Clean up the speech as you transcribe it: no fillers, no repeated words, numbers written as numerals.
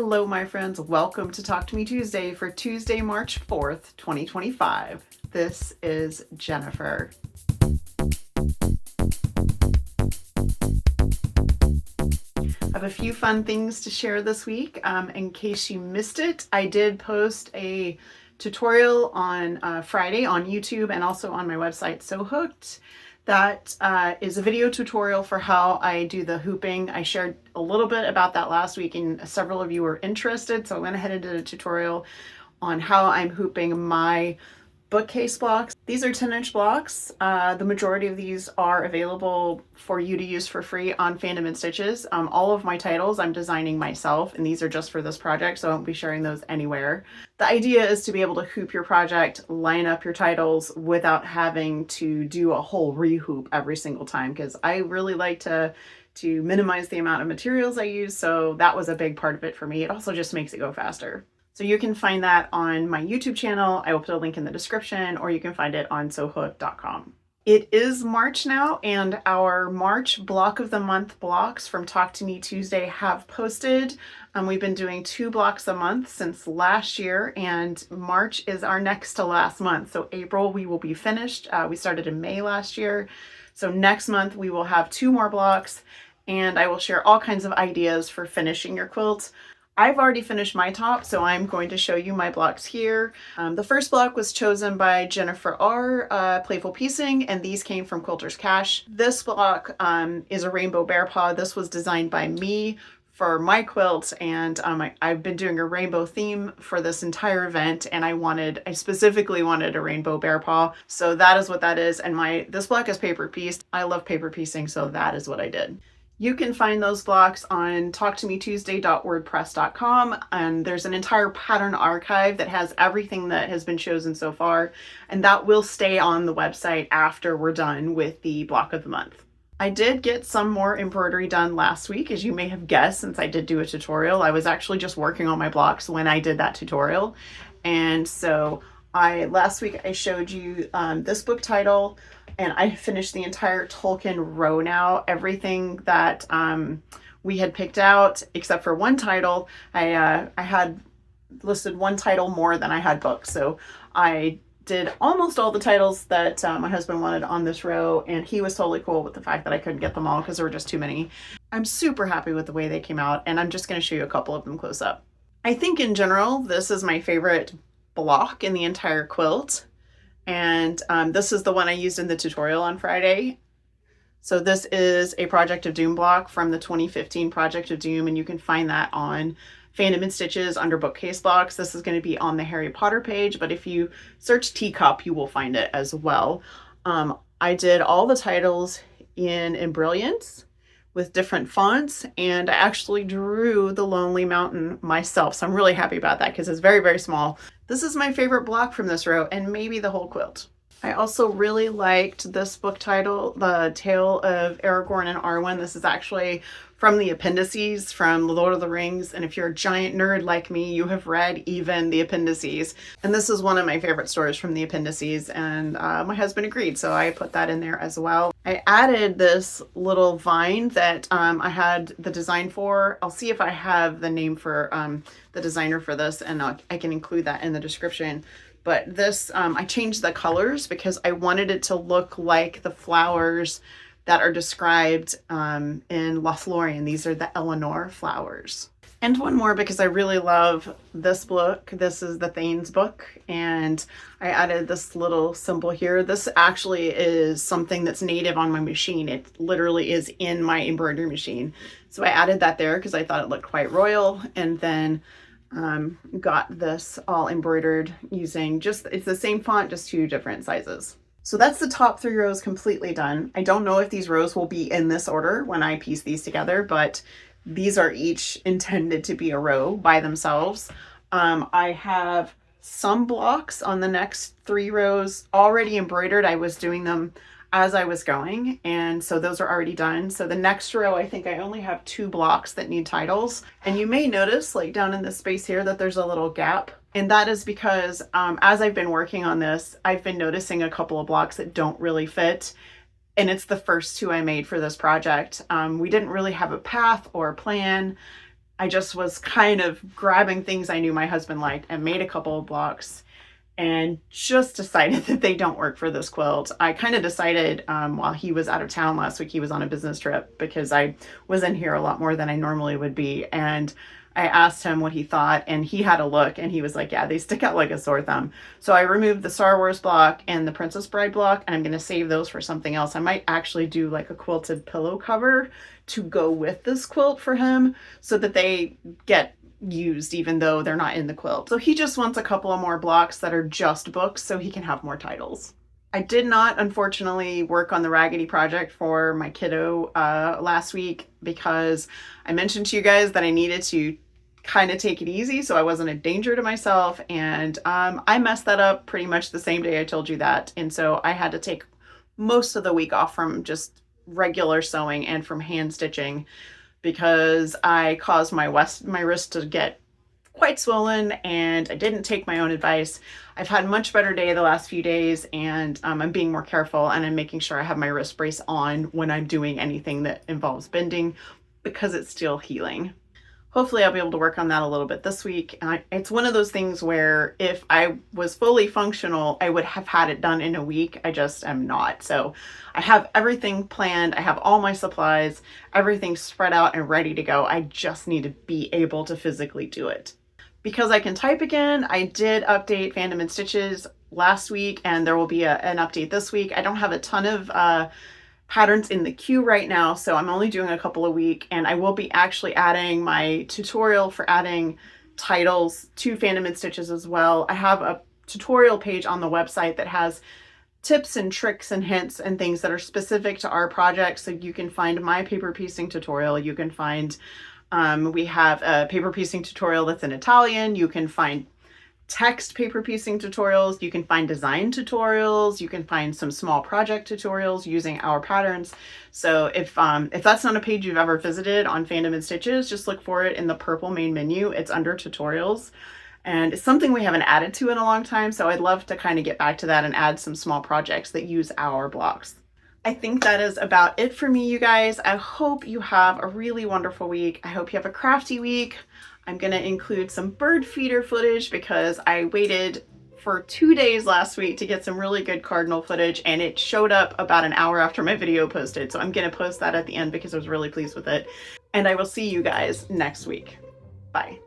Hello, my friends. Welcome to Talk to Me Tuesday for Tuesday, March 4th, 2025. This is Jennifer. I have a few fun things to share this week. In case you missed it, I did post a tutorial on Friday on YouTube and also on my website, So Hooked. That is a video tutorial for how I do the hooping. I shared a little bit about that last week and several of you were interested, so I went ahead and did a tutorial on how I'm hooping my bookcase blocks. These are 10-inch blocks. The majority of these are available for you to use for free on Fandom and Stitches. All of my titles I'm designing myself, and these are just for this project, so I won't be sharing those anywhere. The idea is to be able to hoop your project, line up your titles without having to do a whole rehoop every single time, because I really like to minimize the amount of materials I use, so that was a big part of it for me. It also just makes it go faster. So you can find that on my YouTube channel. I will put a link in the description, or you can find it on sewhookedjen.com. It is March now, and our March block of the month blocks from Talk to Me Tuesday have posted. We've been doing 2 blocks a month since last year, and March is our next to last month. So April, we will be finished. We started in May last year. So next month, we will have 2 more blocks, and I will share all kinds of ideas for finishing your quilt. I've already finished my top, so I'm going to show you my blocks here. The first block was chosen by Jennifer R. Playful Piecing, and these came from Quilter's Cache. This block is a rainbow bear paw. This was designed by me for my quilt, and I've been doing a rainbow theme for this entire event, and I specifically wanted a rainbow bear paw, so that is what that is. And this block is paper pieced. I love paper piecing, so that is what I did. You can find those blocks on talktometuesday.wordpress.com, and there's an entire pattern archive that has everything that has been chosen so far, and that will stay on the website after we're done with the block of the month. I did get some more embroidery done last week, as you may have guessed, since I did do a tutorial. I was actually just working on my blocks when I did that tutorial, and so last week I showed you this book title, and I finished the entire Tolkien row now. Everything that we had picked out, except for one title, I had listed one title more than I had books. So I did almost all the titles that my husband wanted on this row, and he was totally cool with the fact that I couldn't get them all because there were just too many. I'm super happy with the way they came out, and I'm just going to show you a couple of them close up. I think in general, this is my favorite block in the entire quilt. And this is the one I used in the tutorial on Friday. So this is a Project of Doom block from the 2015 Project of Doom, and you can find that on Fandom and Stitches under bookcase blocks. This is going to be on the Harry Potter page, but if you search teacup, you will find it as well. I did all the titles in Brilliance with different fonts, and I actually drew the Lonely Mountain myself. So I'm really happy about that because it's very, very small. This is my favorite block from this row, and maybe the whole quilt. I also really liked this book title, The Tale of Aragorn and Arwen. This is actually from the appendices from Lord of the Rings, and if you're a giant nerd like me, you have read even the appendices. And this is one of my favorite stories from the appendices, and my husband agreed, so I put that in there as well. I added this little vine that I had the design for. I'll see if I have the name for the designer for this, and I can include that in the description. But this, I changed the colors because I wanted it to look like the flowers that are described in Lothlorien. These are the Eleanor flowers. And one more because I really love this book. This is the Thane's book, and I added this little symbol here. This actually is something that's native on my machine. It literally is in my embroidery machine. So I added that there because I thought it looked quite royal, and then got this all embroidered using it's the same font, just 2 different sizes. So that's the top 3 rows completely done. I don't know if these rows will be in this order when I piece these together, but these are each intended to be a row by themselves. I have some blocks on the next 3 rows already embroidered. I was doing them as I was going, and so those are already done. So the next row, I think I only have 2 blocks that need titles. And you may notice, like down in this space here, that there's a little gap. And that is because as I've been working on this, I've been noticing a couple of blocks that don't really fit. And it's the first 2 I made for this project. We didn't really have a path or a plan. I just was kind of grabbing things I knew my husband liked and made a couple of blocks and just decided that they don't work for this quilt. I kind of decided while he was out of town last week, he was on a business trip, because I was in here a lot more than I normally would be. And I asked him what he thought, and he had a look, and he was like, yeah, they stick out like a sore thumb. So I removed the Star Wars block and the Princess Bride block, and I'm going to save those for something else. I might actually do like a quilted pillow cover to go with this quilt for him, so that they get used even though they're not in the quilt. So he just wants a couple of more blocks that are just books so he can have more titles. I did not, unfortunately, work on the Raggedy project for my kiddo last week, because I mentioned to you guys that I needed to kind of take it easy so I wasn't a danger to myself, and I messed that up pretty much the same day I told you that, and so I had to take most of the week off from just regular sewing and from hand stitching, because I caused my wrist to get quite swollen, and I didn't take my own advice. I've had a much better day the last few days, and I'm being more careful, and I'm making sure I have my wrist brace on when I'm doing anything that involves bending, because it's still healing. Hopefully I'll be able to work on that a little bit this week. It's one of those things where if I was fully functional, I would have had it done in a week. I just am not. So I have everything planned. I have all my supplies, everything spread out and ready to go. I just need to be able to physically do it. Because I can type again, I did update Fandom and Stitches last week, and there will be an update this week. I don't have a ton of patterns in the queue right now, so I'm only doing a couple a week, and I will be actually adding my tutorial for adding titles to Fandom and Stitches as well. I have a tutorial page on the website that has tips and tricks and hints and things that are specific to our project, so you can find my paper piecing tutorial. You can find we have a paper piecing tutorial that's in Italian. You can find text paper piecing tutorials, you can find design tutorials, you can find some small project tutorials using our patterns. So if that's not a page you've ever visited on Fandom and Stitches, just look for it in the purple main menu. It's under tutorials, and it's something we haven't added to in a long time, so I'd love to kind of get back to that and add some small projects that use our blocks. I think that is about it for me, you guys. I hope you have a really wonderful week. I hope you have a crafty week. I'm going to include some bird feeder footage, because I waited for 2 days last week to get some really good cardinal footage, and it showed up about an hour after my video posted. So I'm going to post that at the end because I was really pleased with it. And I will see you guys next week. Bye.